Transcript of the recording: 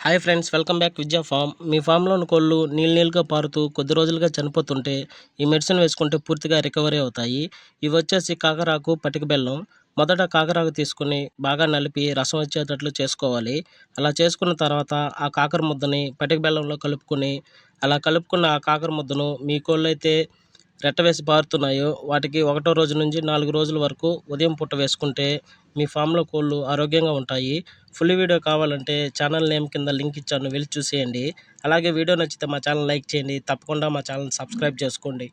Hi friends, welcome back విద్యా form. మీ ఫామ్లోని కోళ్ళు నీళ్ళుగా పారుతూ కొద్ది రోజులుగా చనిపోతుంటే ఈ మెడిసిన్ వేసుకుంటే పూర్తిగా రికవరీ అవుతాయి. ఇవి వచ్చేసి కాకరాకు, పటిక బెల్లం. మొదట కాకరాకు తీసుకుని బాగా నలిపి రసం వచ్చేటట్లు చేసుకోవాలి. అలా చేసుకున్న తర్వాత ఆ కాకర ముద్దని పటిక బెల్లంలో కలుపుకొని, అలా కలుపుకున్న ఆ కాకర ముద్దను మీ కోళ్ళైతే రెట్టవేసి పారుతున్నాయో వాటికి ఒకటో రోజు నుంచి 4 రోజుల వరకు ఉదయం పూట వేసుకుంటే మీ ఫామ్లో కోళ్ళు ఆరోగ్యంగా ఉంటాయి. ఫుల్ వీడియో కావాలంటే ఛానల్ నేమ్ కింద లింక్ ఇచ్చాను, వెళ్ళి చూసేయండి. అలాగే వీడియో నచ్చితే మా ఛానల్ లైక్ చేయండి. తప్పకుండా మా ఛానల్ సబ్స్క్రైబ్ చేసుకోండి.